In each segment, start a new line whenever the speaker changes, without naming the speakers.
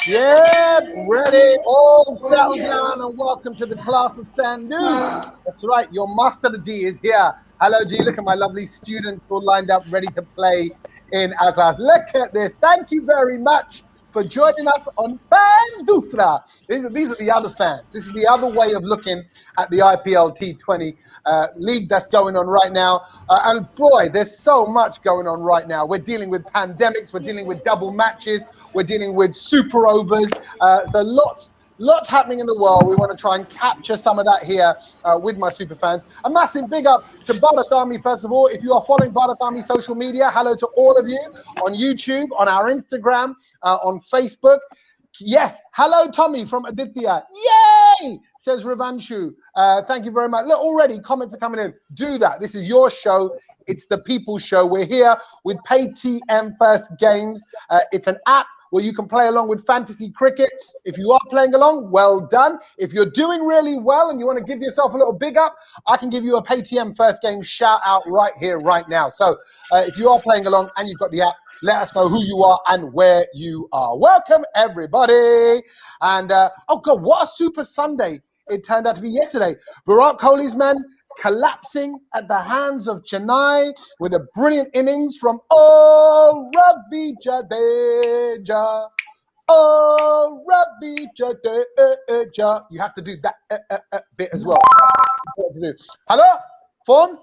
Yep, ready, all settled down, and welcome to the class of Sandhu. That's right, your Master G is here. Hello, G. Look at my lovely students all lined up, ready to play in our class. Look at this. Thank you very much for joining us on Fan Dusra. These are the other fans. This is the other way of looking at the IPL T20 league that's going on right now. And boy, there's so much going on right now. We're dealing with pandemics. We're dealing with double matches. We're dealing with super overs. So lots happening in the world. We want to try and capture some of that here with my super fans. A massive big up to Bharat Army, first of all. If you are following Bharat Army social media, hello to all of you on YouTube, on our Instagram, on Facebook. Yes, hello Tommy from Aditya. Yay, says Rivanshu. Thank you very much. Look, already comments are coming in. Do that. This is your show. It's the people's show. We're here with PayTM First Games. It's an app where you can play along with fantasy cricket. If you are playing along, well done. If you're doing really well and you want to give yourself a little big up, I can give you a PayTM First Game shout out right here, right now. So if you are playing along and you've got the app, let us know who you are and where you are. Welcome, everybody. And, oh, God, what a super Sunday it turned out to be yesterday. Virat Kohli's men collapsing at the hands of Chennai with a brilliant innings from Ravi Jadeja. Ravi Jadeja. You have to do that bit as well. Hello? Phone?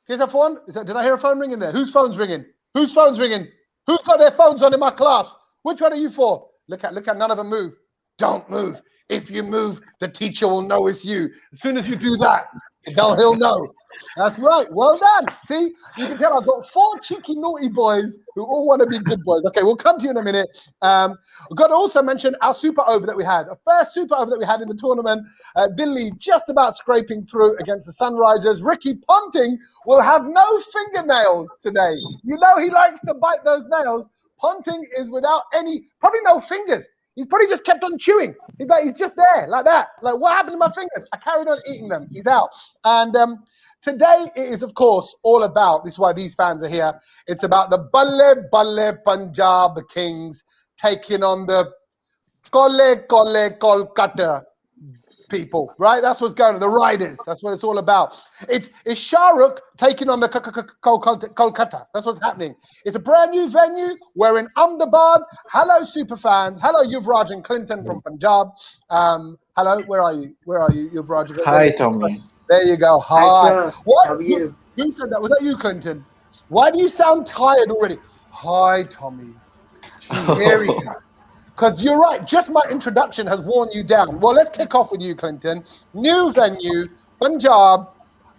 Is that phone? Did I hear a phone ringing there? Whose phone's ringing? Whose phone's ringing? Who's got their phones on in my class? Which one are you for? Look at none of them move. Don't move. If you move, the teacher will know it's you. As soon as you do that, he'll know. That's right. Well done. See, you can tell I've got 4 cheeky, naughty boys who all want to be good boys. Okay, we'll come to you in a minute. We've got to also mention our super over that we had. A first super over that we had in the tournament. Delhi just about scraping through against the Sunrisers. Ricky Ponting will have no fingernails today. You know he likes to bite those nails. Ponting is without probably no fingers. He's probably just kept on chewing. He's just there, like that. Like, what happened to my fingers? I carried on eating them. He's out. And today it is, of course, all about, this is why these fans are here, it's about the Balle Punjab Kings taking on the Kolkata people, right? That's what's going on. The Riders. That's what it's all about. It's Shah Rukh taking on the Kolkata. That's what's happening. It's a brand new venue. We're in Ahmedabad. Hello, super fans. Hello, Yuvraj and Clinton from Punjab. Hello, where are you? Yuvraj?
Hi, Tommy.
There you go. Hi.
Hi,
What?
how are you?
Who said that? Was that you, Clinton? Why do you sound tired already? Hi, Tommy. Here we go. Because you're right, just my introduction has worn you down. Well, let's kick off with you, Clinton. New venue, Punjab.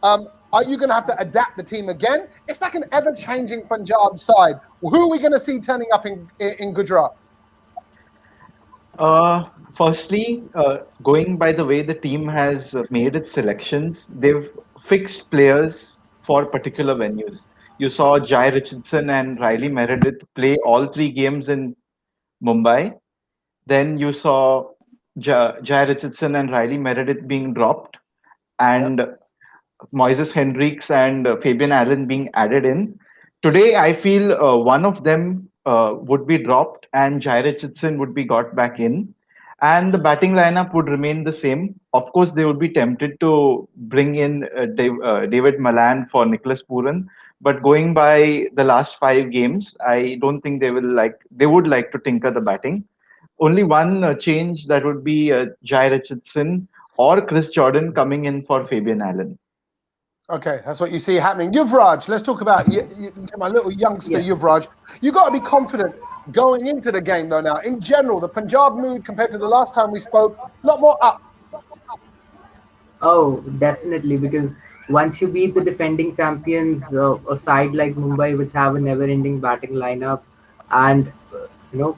Are you going to have to adapt the team again? It's like an ever-changing Punjab side. Who are we going to see turning up in Gujarat?
Firstly, going by the way the team has made its selections, they've fixed players for particular venues. You saw Jai Richardson and Riley Meredith play all 3 games in Mumbai. Then you saw Jai Richardson and Riley Meredith being dropped, and Moises Hendricks and Fabian Allen being added in. Today, I feel one of them would be dropped and Jai Richardson would be got back in. And the batting lineup would remain the same. Of course, they would be tempted to bring in David Malan for Nicholas Pooran. But going by the last 5 games, I don't think they would like to tinker the batting. Only one change, that would be Jai Richardson or Chris Jordan coming in for Fabian Allen.
Okay, that's what you see happening. Yuvraj, let's talk about my little youngster, Yuvraj. You got to be confident going into the game, though, now. In general, the Punjab mood compared to the last time we spoke, a lot more up.
Oh, definitely, because once you beat the defending champions, a side like Mumbai, which have a never-ending batting lineup, and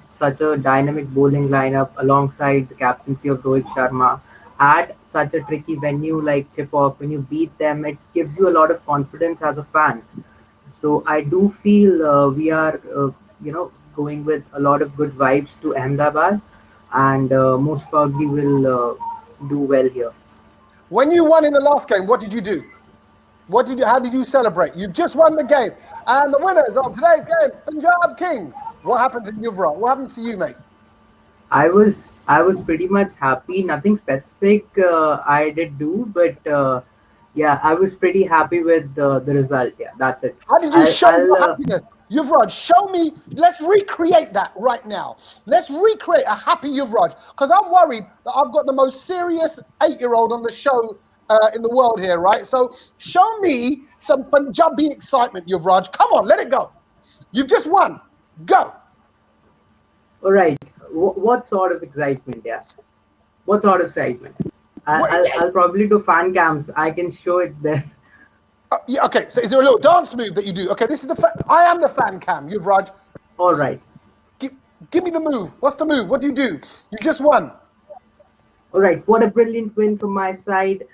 such a dynamic bowling lineup alongside the captaincy of Rohit Sharma, at such a tricky venue like Chipok, when you beat them, it gives you a lot of confidence as a fan. So I do feel we are, going with a lot of good vibes to Ahmedabad, and most probably will do well here.
When you won in the last game, what did you do? How did you celebrate? You've just won the game, and the winners of today's game, Punjab Kings. What happens in Yuvraj? What happens to you, mate?
I was pretty much happy. Nothing specific I did do, but yeah, I was pretty happy with the result. Yeah, that's it.
How did you
I,
show
I'll
your happiness? Yuvraj, show me. Let's recreate that right now. Let's recreate a happy Yuvraj. Because I'm worried that I've got the most serious 8-year-old on the show in the world here, right? So show me some Punjabi excitement, Yuvraj. Come on, let it go. You've just won. Go.
All right. What sort of excitement? Yeah. What sort of excitement? I'll probably do fan cams. I can show it there.
Yeah, okay, so is there a little dance move that you do? Okay, this is I am the fan cam, Yuvraj.
All right.
Give me the move. What's the move? What do? You just won.
All right. What a brilliant win from my side.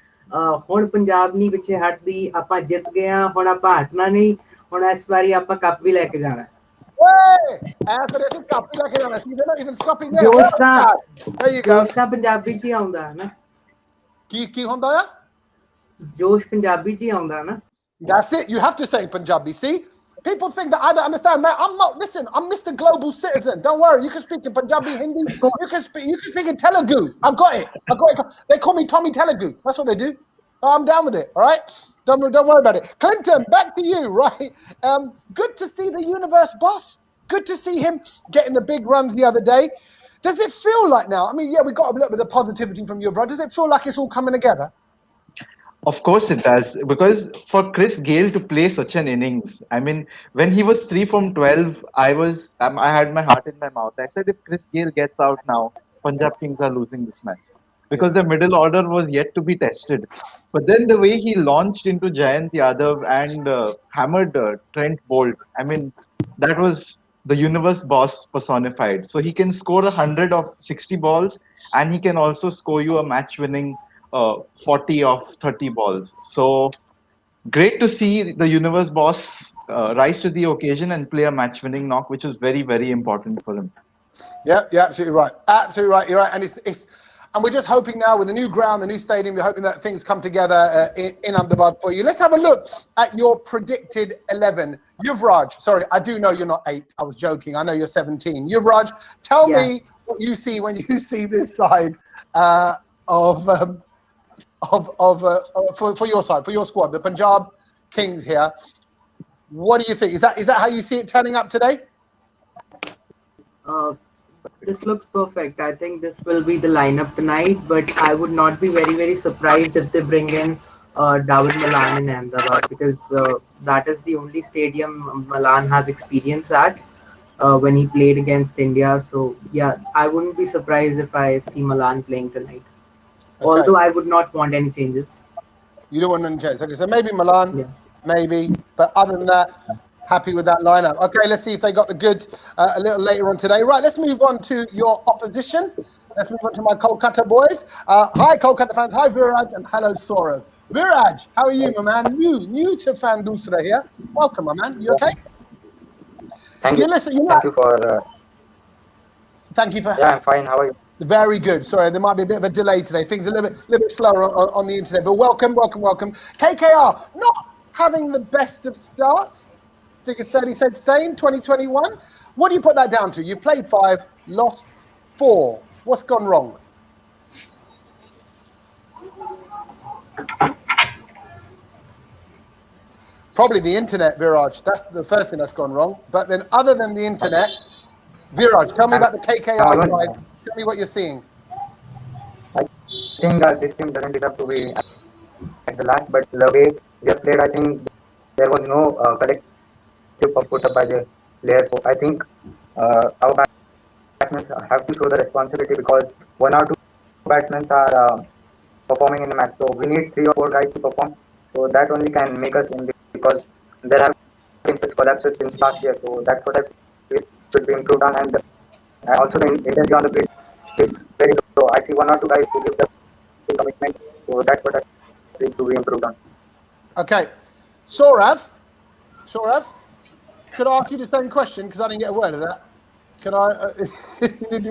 ਹੁਣ ਪੰਜਾਬ ਨਹੀਂ ਪਿੱਛੇ ਹਟਦੀ ਆਪਾਂ ਜਿੱਤ ਗਏ ਆ ਹੁਣ ਆਪਾਂ ਹਟਣਾ ਨਹੀਂ ਹੁਣ ਇਸ ਵਾਰੀ ਆਪਾਂ ਕੱਪ ਵੀ ਲੈ ਕੇ ਜਾਣਾ
Hey! After this, cup, they're not even stopping there. There you go.
ਜੋਸ਼ ਤਾਂ ਪੰਜਾਬੀ ਚ ਹੀ ਆਉਂਦਾ ਹੈ ਨਾ
ਕੀ ਹੁੰਦਾ ਆ
ਜੋਸ਼ ਪੰਜਾਬੀ ਚ ਹੀ ਆਉਂਦਾ ਨਾ
That's it. You have to say Punjabi. See? People think that I don't understand, man. I'm not. Listen, I'm Mr. Global Citizen. Don't worry. You can speak in Punjabi, Hindi. You can speak in Telugu. I got it. They call me Tommy Telugu. That's what they do. I'm down with it. All right. Don't worry about it. Clinton, back to you. Right. Good to see the universe boss. Good to see him getting the big runs the other day. Does it feel like now? I mean, yeah, we got a little bit of positivity from you, bro. Does it feel like it's all coming together?
Of course it does, because for Chris Gayle to play such an innings, I mean, when he was 3 from 12, I had my heart in my mouth. I said, if Chris Gayle gets out now, Punjab Kings are losing this match, because the middle order was yet to be tested. But then the way he launched into Jayant Yadav and hammered Trent Bolt, I mean, that was the universe boss personified. So he can score 100 of 60 balls, and he can also score you a match-winning 40 of 30 balls. So great to see the universe boss rise to the occasion and play a match-winning knock, which is very, very important for him.
Yeah, you're absolutely right. Absolutely right. You're right. And and we're just hoping now with the new ground, the new stadium, we're hoping that things come together in Ahmedabad for you. Let's have a look at your predicted 11. Yuvraj, sorry, I do know you're not 8. I was joking. I know you're 17. Yuvraj, tell me what you see when you see this side for your side, for your squad, the Punjab Kings here. What do you think? Is that how you see it turning up today?
This looks perfect. I think this will be the lineup tonight, but I would not be very, very surprised if they bring in David Malan in Ahmedabad, because that is the only stadium Malan has experience at when he played against India. So yeah, I wouldn't be surprised if I see Malan playing tonight. Okay. Although I would not want any changes.
You don't want any changes. Okay, so maybe Milan, maybe. But other than that, happy with that lineup. Okay, let's see if they got the goods a little later on today. Right, let's move on to your opposition. Let's move on to my Kolkata boys. Hi, Kolkata fans. Hi, Viraj, and hello, Saurav. Viraj, how are you, my man? New to Fan Dusra here. Welcome, my man. You okay?
Thank you. Thank you for...
Thank you for...
Yeah, I'm fine. How are you?
Very good. Sorry, there might be a bit of a delay today. Things are a little bit slower on the internet, but welcome. KKR, not having the best of starts. I think it's fairly safe to say in 2021. What do you put that down to? You played 5, lost 4. What's gone wrong? Probably the internet, Viraj. That's the first thing that's gone wrong. But then other than the internet, Viraj, tell me about the KKR side. Tell me what you're seeing.
I think this team doesn't deserve to be at the last, but the way they have played, I think there was no collective put up by the players. So I think our batsmen have to show the responsibility, because 1 or 2 batsmen are performing in the match. So we need 3 or 4 guys to perform. So that only can make us win, because there have been such collapses since last year. So that's what I feel should be improved on. And also the intensity on the pitch is very low. I see 1 or 2 guys who give the commitment. So that's what I feel to be improved on.
Okay. Saurav, could I ask you the same question, because I didn't get a word of that? Can I?
That's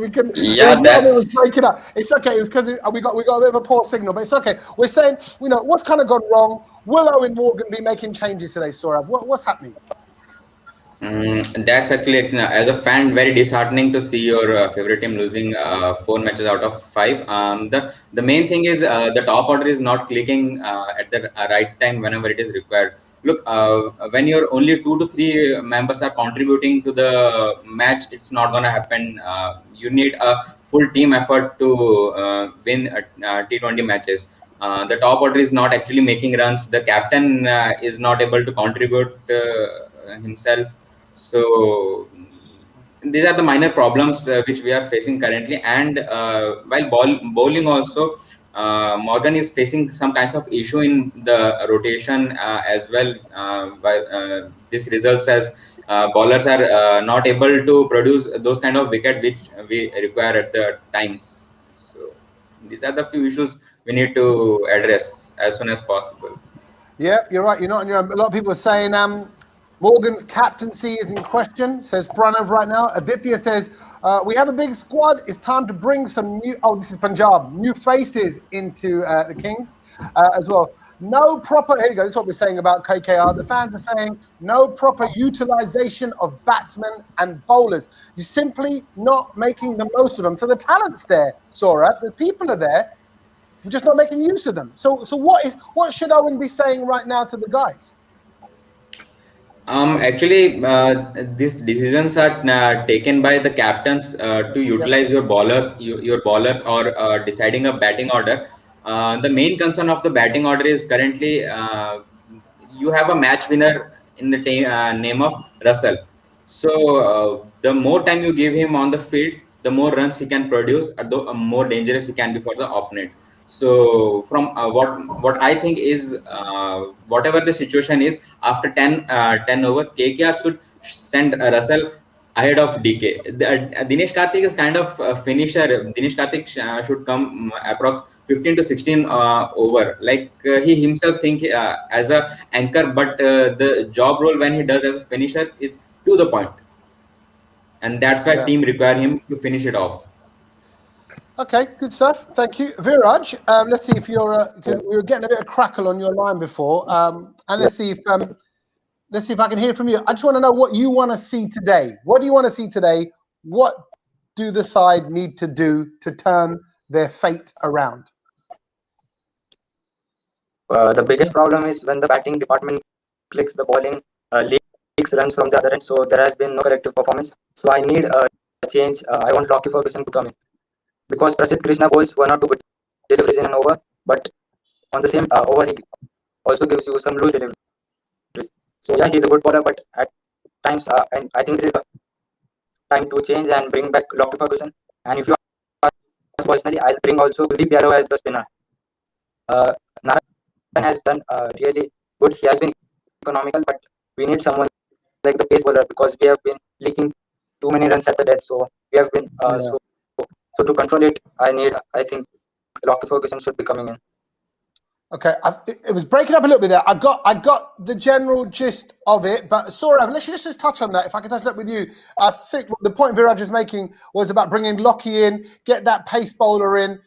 break it up. It's okay. It's because we got a bit of a poor signal, but it's okay. We're saying, what's kind of gone wrong. Will Owen Morgan be making changes today, Saurav? What's happening?
That's actually, as a fan, very disheartening to see your favorite team losing 4 matches out of 5. The main thing is the top order is not clicking at the right time whenever it is required. Look, when your only 2 to 3 members are contributing to the match, it's not gonna happen. You need a full team effort to win T20 matches. The top order is not actually making runs. The captain is not able to contribute himself. So these are the minor problems which we are facing currently. And while bowling also, Morgan is facing some kinds of issue in the rotation as well. This results as bowlers are not able to produce those kind of wicket which we require at the times. So these are the few issues we need to address as soon as possible.
Yeah, you're right. You're not on your own. A lot of people are saying Morgan's captaincy is in question, says Pranav right now. Aditya says, we have a big squad. It's time to bring some new, this is Punjab, new faces into the Kings as well. No proper, here you go, this is what we're saying about KKR. The fans are saying no proper utilization of batsmen and bowlers. You're simply not making the most of them. So the talent's there, Sora. The people are there. We're just not making use of them. So what should Owen be saying right now to the guys?
Actually, these decisions are taken by the captains to utilize your bowlers, your bowlers, or deciding a batting order. The main concern of the batting order is currently you have a match winner in the name of Russell. So the more time you give him on the field, the more runs he can produce, the more dangerous he can be for the opponent. So from what I think is whatever the situation is, after 10 over, KKR should send Russell ahead of DK. Dinesh Karthik is kind of a finisher. Dinesh Karthik should come approx 15 to 16 over. Like he himself think as a anchor, but the job role when he does as a finisher is to the point, and that's why team require him to finish it off.
Okay, good stuff. Thank you, Viraj. Let's see if you're. We were getting a bit of crackle on your line before, and let's see if I can hear from you. I just want to know what you want to see today. What do you want to see today? What do the side need to do to turn their fate around?
The biggest problem is when the batting department clicks, the bowling leaks runs from the other end. So there has been no corrective performance. So I need a change. I want Lockie Ferguson to come in, because Prasidh Krishna bowls 1 or 2 good deliveries in an over, but on the same over he also gives you some loose deliveries. So yeah, he's a good bowler, but at times, and I think this is the time to change and bring back Lockie Ferguson. And if you ask personally, I'll bring also Kuldeep Yadav as the spinner. Narayan has done really good. He has been economical, but we need someone like the pace bowler, because we have been leaking too many runs at the death. So we have been so to control it, I think Lockie Ferguson should be coming in.
Okay, it was breaking up a little bit there. I got the general gist of it, but Saurav, let's just touch on that. If I can touch that with you, I think the point Viraj is making was about bringing Lockie in, get that pace bowler in.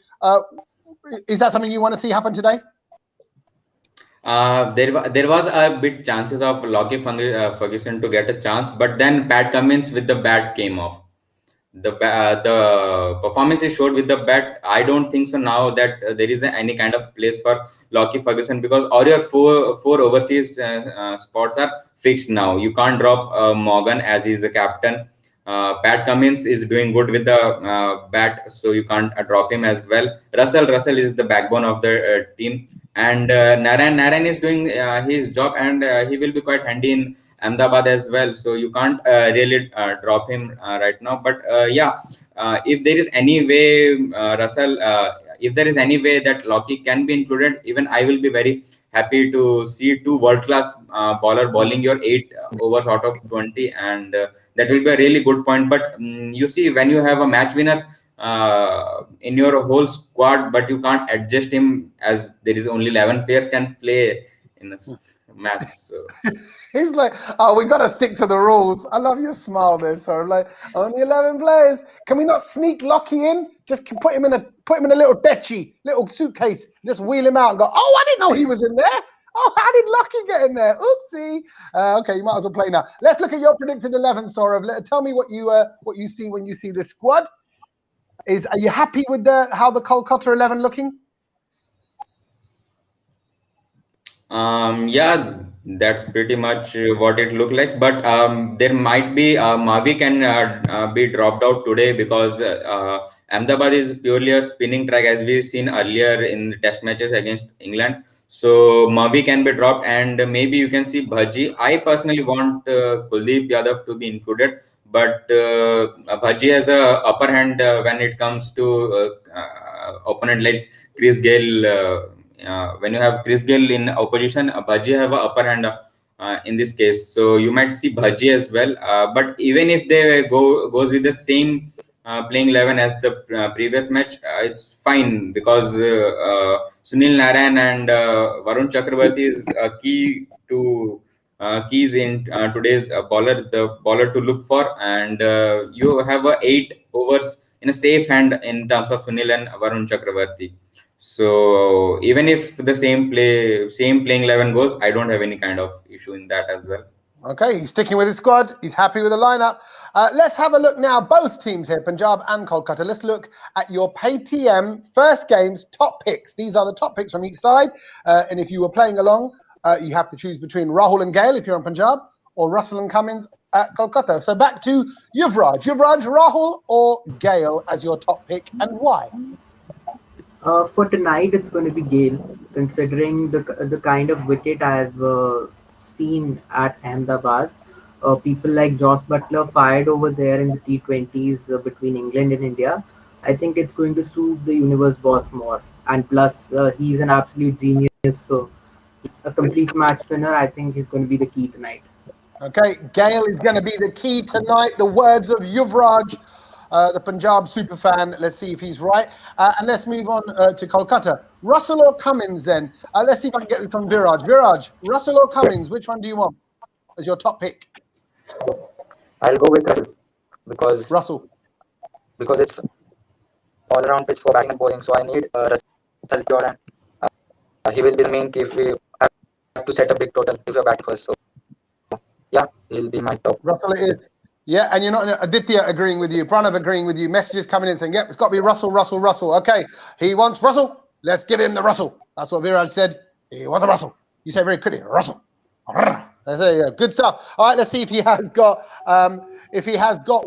Is that something you want to see happen today?
There was a bit chances of Lockie Ferguson to get a chance, but then Pat Cummins with the bat came off. The performance he showed with the bat, I don't think so now that there is any kind of place for Lockie Ferguson, because all your four overseas spots are fixed now. You can't drop Morgan as he's a captain. Pat Cummins is doing good with the bat, so you can't drop him as well. Russell is the backbone of the team, and Narayan is doing his job, and he will be quite handy in Ahmedabad as well. So you can't really drop him right now. But if there is any way if there is any way that Lockie can be included, even I will be very happy to see 2 world-class bowler bowling your 8 overs out of 20, and that will be a really good point. But you see, when you have a match winners in your whole squad, but you can't adjust him, as there is only 11 players can play in a match. So
he's like, oh, we got to stick to the rules. I love your smile there, sir. Like, only 11 players. Can we not sneak Lockie in? Just put him in a little dechi, little suitcase. Just wheel him out and go, oh, I didn't know he was in there. Oh, how did Lucky get in there? Oopsie. Okay, you might as well play now. Let's look at your predicted 11, Saurav. Tell me what you see when you see this squad. Are you happy with how the Kolkata 11 looking?
Yeah, that's pretty much what it looks like. But there might be Mavi can be dropped out today because Ahmedabad is purely a spinning track, as we've seen earlier in the test matches against England. So Mavi can be dropped, and maybe you can see Bhaji. I personally want Kuldeep Yadav to be included, but Bhaji has a upper hand when it comes to opponent like Chris Gale. When you have Chris Gale in opposition, Bhaji have a upper hand in this case. So you might see Bhaji as well. But even if they goes with the same playing 11 as the previous match, it's fine because Sunil Narayan and Varun Chakravarti is keys in today's the bowler to look for, and you have 8 overs in a safe hand in terms of Sunil and Varun Chakravarti. So even if the same playing 11 goes, I don't have any kind of issue in that as well.
Okay, he's sticking with his squad. He's happy with the lineup. Let's have a look now. Both teams here, Punjab and Kolkata. Let's look at your PayTM first game's top picks. These are the top picks from each side. And if you were playing along, you have to choose between Rahul and Gale if you're in Punjab, or Russell and Cummins at Kolkata. So back to Yuvraj. Yuvraj, Rahul or Gale as your top pick, and why?
For tonight, it's going to be Gale, considering the kind of wicket I've seen at Ahmedabad. People like Joss Butler fired over there in the T20s between England and India. I think it's going to suit the universe boss more. And plus, he's an absolute genius. So he's a complete match winner. I think he's going to be the key tonight.
Okay, Gale is going to be the key tonight. The words of Yuvraj, the Punjab superfan. Let's see if he's right. And let's move on to Kolkata. Russell or Cummins then? Let's see if I can get this from Viraj. Viraj, Russell or Cummins? Which one do you want as your top pick?
I'll go with Russell because it's all around pitch for batting and bowling. So I need Russell Jordan. He will be the main key if we have to set a big total if we're batting first. So yeah, he'll be my top.
Russell it is. Yeah, and you're not Aditya agreeing with you, Pranav agreeing with you, messages coming in saying, yep, it's got to be Russell. Okay, he wants Russell. Let's give him the Russell. That's what Viraj said. He wants a Russell. You say very quickly, Russell. There you go. Good stuff. All right, let's see if he has got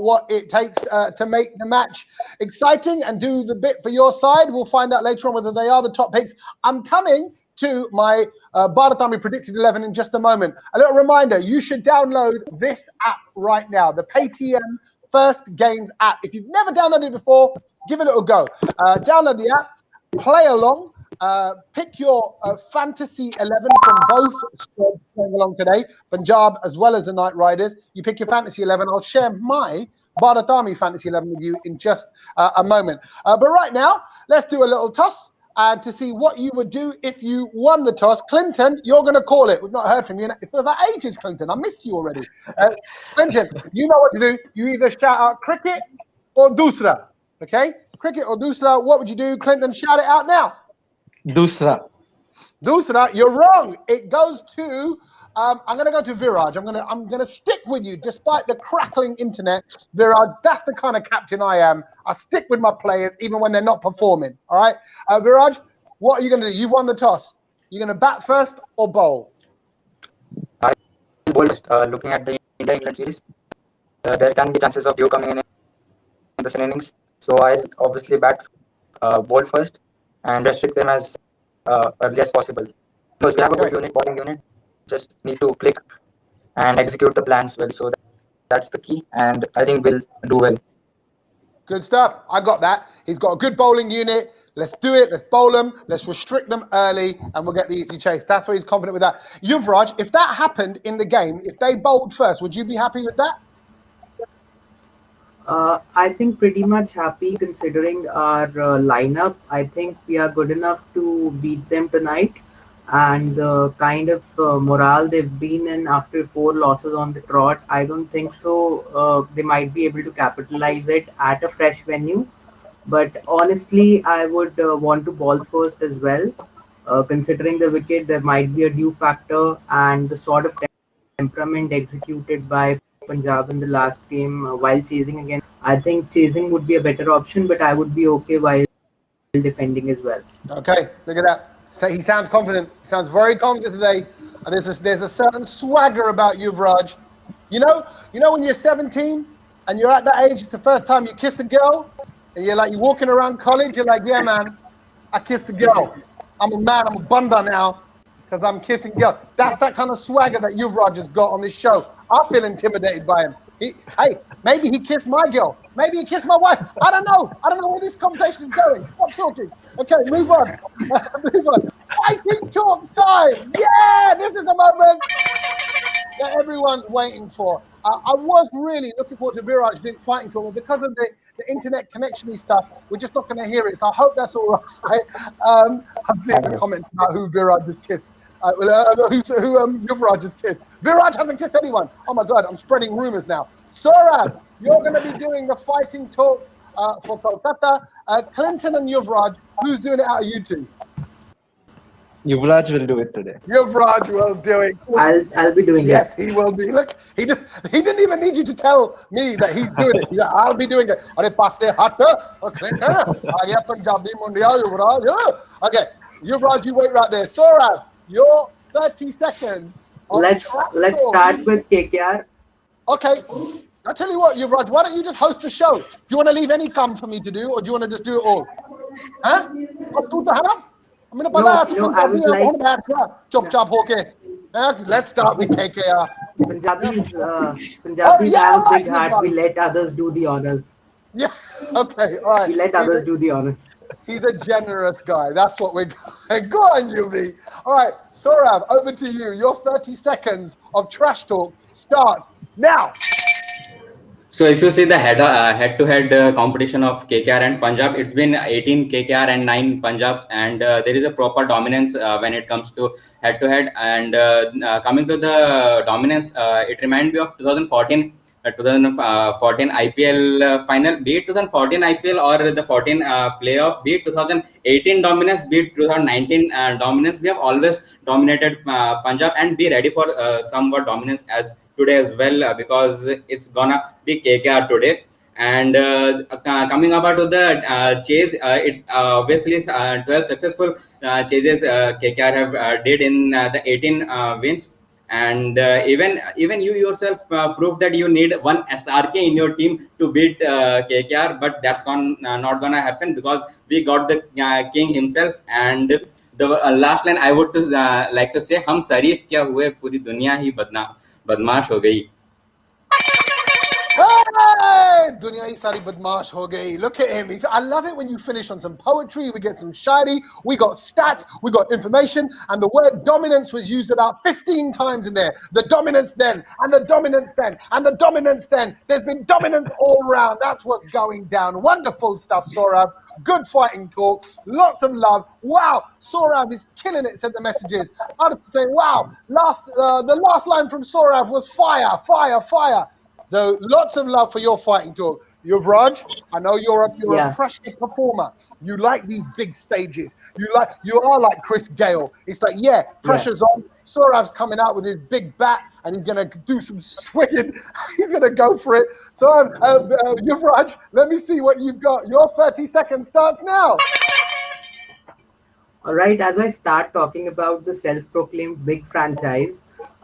what it takes to make the match exciting and do the bit for your side. We'll find out later on whether they are the top picks. I'm coming to my Bharat predicted 11 in just a moment. A little reminder, you should download this app right now, the PayTM First Games app. If you've never downloaded it before, give it a little go. Download the app, play along. Pick your fantasy 11 from both squads playing along today, Punjab as well as the Knight Riders. You pick your fantasy 11. I'll share my Bharat fantasy 11 with you in just a moment. But right now, let's do a little toss to see what you would do if you won the toss. Clinton, you're going to call it. We've not heard from you. It feels like ages, Clinton. I miss you already. Clinton, you know what to do. You either shout out cricket or dusra. Okay? Cricket or dusra. What would you do? Clinton, shout it out now.
Dusra.
Dusra, you're wrong. It goes to I'm going to go to Viraj. I'm going to stick with you despite the crackling internet. Viraj, that's the kind of captain I am. I stick with my players even when they're not performing. All right, Viraj, what are you going to do? You've won the toss. You're going to bat first or bowl?
I bowl first. Looking at the India-England series, there can be chances of you coming in the second innings. So I'll obviously bat bowl first and restrict them as early as possible. Because we have a good bowling unit, just need to click and execute the plans well. So that's the key, and I think we'll do well.
Good stuff. I got that. He's got a good bowling unit. Let's do it. Let's bowl them. Let's restrict them early, and we'll get the easy chase. That's why he's confident with that. Yuvraj, if that happened in the game, if they bowled first, would you be happy with that?
I think pretty much happy considering our lineup. I think we are good enough to beat them tonight, and the kind of morale they've been in after 4 losses on the trot, I don't think so. They might be able to capitalize it at a fresh venue. But honestly, I would want to bowl first as well. Considering the wicket, there might be a due factor and the sort of temperament executed by Punjab in the last game while chasing again. I think chasing would be a better option, but I would be okay while defending as well.
Okay, look at that. So he sounds confident. He sounds very confident today. And there's a certain swagger about you, Raj. You know when you're 17 and you're at that age, it's the first time you kiss a girl, and you're walking around college. You're like, yeah, man, I kissed a girl. I'm a man. I'm a bunda now because I'm kissing girls. That's that kind of swagger that Yuvraj has got on this show. I feel intimidated by him. Hey, maybe he kissed my girl. Maybe he kissed my wife. I don't know. I don't know where this conversation is going. Stop talking. Okay, move on. Move on. Fighting talk time. Yeah, this is the moment that everyone's waiting for. I was really looking forward to Viraj doing fighting talk, but because of the internet connection stuff, we're just not going to hear it. So I hope that's all right. I'm seeing the comments about who Viraj has kissed. Who Yuvraj has kissed. Viraj hasn't kissed anyone. Oh my God, I'm spreading rumors now. Saurabh, you're going to be doing the fighting talk for Kolkata. Clinton and Yuvraj, who's doing it out of you two?
Yuvraj will do it today.
Yuvraj will do it.
I'll be doing it.
Yes, he will be. Look, he didn't even need you to tell me that he's doing it. Yeah, I'll be doing it. Are paste hat or Clinton? Aaya Punjabi Mundia Yuvraj. Okay, Yuvraj, you wait right there. Saurabh, your 30 seconds.
Let's start with KKR.
Okay. I'll tell you what, Yuvraj, why don't you just host the show? Do you want to leave any come for me to do, or do you want to just do it all? Huh?
No, I was like,
Let's start with KKR.
Punjabis have a big heart. We let others do the honors.
Yeah. Okay. All right.
We let others do the honors.
He's a generous guy. That's what we're going. Go on, Yuvi. All right, Saurabh, over to you. Your 30 seconds of trash talk starts now.
So if you see the head-to-head competition of KKR and Punjab, it's been 18 KKR and 9 Punjab, and there is a proper dominance when it comes to head-to-head. And coming to the dominance, it reminds me of 2014 IPL final, be it 2014 IPL or the 14 playoff, be it 2018 dominance, be it 2019 dominance. We have always dominated Punjab, and be ready for somewhat dominance as today as well, because it's gonna be KKR today. And coming about to the chase, it's obviously 12 successful chases KKR have did in the 18 wins. And even you yourself proved that you need one SRK in your team to beat KKR, but that's not gonna happen, because we got the king himself. And the last line I would like to say, हम शरीफ क्या हुए, पूरी दुनिया ही बदमाश हो गई.
Hey! Dunya hi sari badmash ho gayi. Look at him. I love it when you finish on some poetry. We get some shairi. We got stats. We got information. And the word dominance was used about 15 times in there. The dominance then, and the dominance then, and the dominance then. There's been dominance all around. That's what's going down. Wonderful stuff, Saurabh. Good fighting talk. Lots of love. Wow, Saurabh is killing it, said the messages. I have to say, wow, the last line from Saurabh was fire, fire, fire. So lots of love for your fighting talk. Yuvraj, I know you're a precious performer. You like these big stages. You are like Chris Gale. It's like, pressure's on. Saurabh's coming out with his big bat, and he's gonna do some swinging. He's gonna go for it. So Yuvraj, let me see what you've got. Your 30 seconds starts now.
All right, as I start talking about the self-proclaimed big franchise,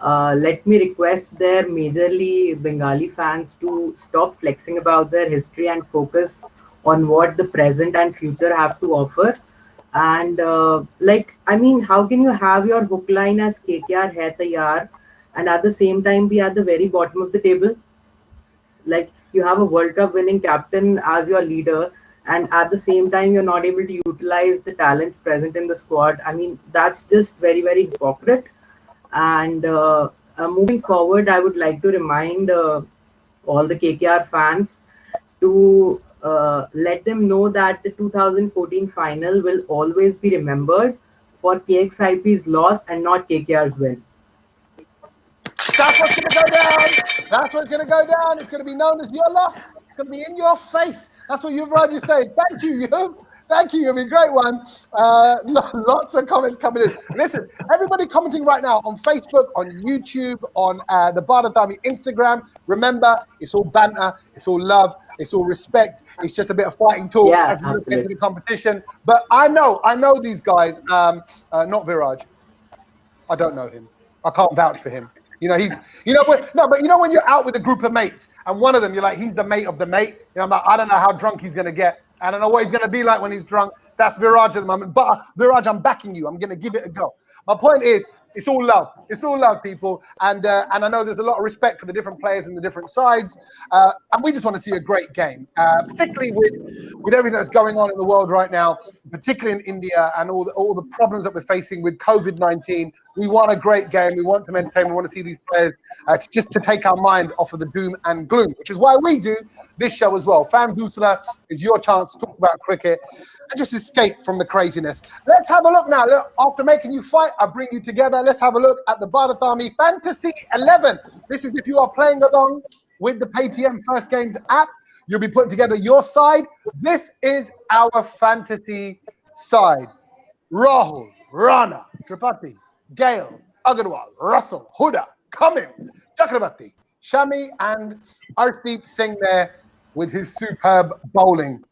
let me request their majorly Bengali fans to stop flexing about their history and focus on what the present and future have to offer. And how can you have your hook line as KKR hai taiyar and at the same time be at the very bottom of the table? Like, you have a World Cup winning captain as your leader, and at the same time you're not able to utilize the talents present in the squad. I mean, that's just very, very hypocrite. And moving forward, I would like to remind all the KKR fans to let them know that the 2014 final will always be remembered for KXIP's loss and not KKR's win.
That's what's going to go down. That's what's going to go down. It's going to be known as your loss. It's going to be in your face. That's what Yuvraj is saying. Thank you, Yuv. Thank you. It'll be a great one. Lots of comments coming in. Listen, everybody commenting right now on Facebook, on YouTube, on the Bharat Army Instagram. Remember, it's all banter, it's all love, it's all respect. It's just a bit of fighting talk as we look into the competition. But I know these guys. Not Viraj. I don't know him. I can't vouch for him. But when you're out with a group of mates and one of them, you're like, he's the mate of the mate. I'm like, I don't know how drunk he's gonna get. I don't know what he's going to be like when he's drunk. That's Viraj at the moment. But Viraj, I'm backing you. I'm going to give it a go. My point is, it's all love. It's all love, people. And I know there's a lot of respect for the different players and the different sides. And we just want to see a great game, particularly with everything that's going on in the world right now, particularly in India and all the problems that we're facing with COVID-19. We want a great game. We want to entertain. We want to see these players just to take our mind off of the doom and gloom, which is why we do this show as well. Fan Dusla is your chance to talk about cricket and just escape from the craziness. Let's have a look now. Look, after making you fight, I bring you together. Let's have a look at the Bharat Army Fantasy 11. This is if you are playing along with the Paytm First Games app. You'll be putting together your side. This is our fantasy side. Rahul, Rana, Tripathi, Gale, Agarwal, Russell, Huda, Cummins, Chakravarti, Shami, and Arshdeep Singh there with his superb bowling.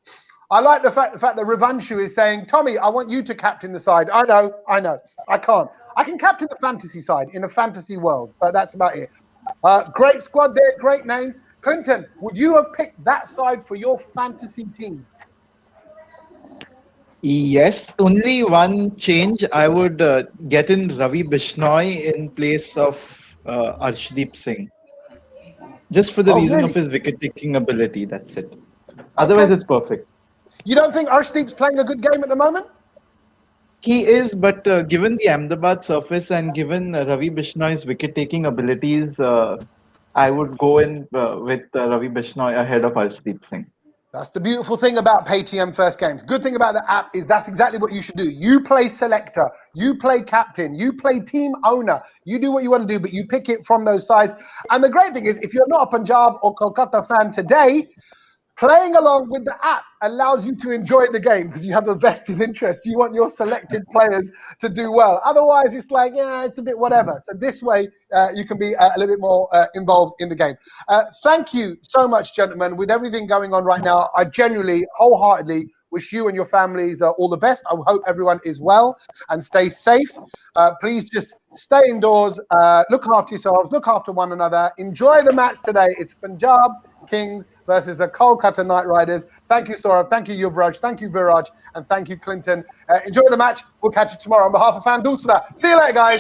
I like the fact that Rivanshu is saying, Tommy, I want you to captain the side. I know. I can't. I can captain the fantasy side in a fantasy world, but that's about it. Great squad there, great names. Clinton, would you have picked that side for your fantasy team?
Yes, only one change. I would get in Ravi Bishnoi in place of Arshdeep Singh. Just for the reason of his wicket-taking ability, that's it. Otherwise, it's perfect.
You don't think Arshdeep's playing a good game at the moment?
He is, but given the Ahmedabad surface and given Ravi Bishnoi's wicket-taking abilities, I would go in with Ravi Bishnoi ahead of Arshdeep Singh.
That's the beautiful thing about Paytm First Games. Good thing about the app is that's exactly what you should do. You play selector, you play captain, you play team owner. You do what you want to do, but you pick it from those sides. And the great thing is, if you're not a Punjab or Kolkata fan today, playing along with the app allows you to enjoy the game because you have a vested interest. You want your selected players to do well. Otherwise, it's like, yeah, it's a bit whatever. So this way, you can be a little bit more involved in the game. Thank you so much, gentlemen. With everything going on right now, I genuinely, wholeheartedly wish you and your families all the best. I hope everyone is well and stay safe. Please just stay indoors, look after yourselves, look after one another. Enjoy the match today. It's Punjab Kings versus the Kolkata Knight Riders. Thank you, Saurabh. Thank you, Yuvraj. Thank you, Viraj. And thank you, Clinton. Enjoy the match. We'll catch you tomorrow on behalf of Fan Dusra. See you later, guys.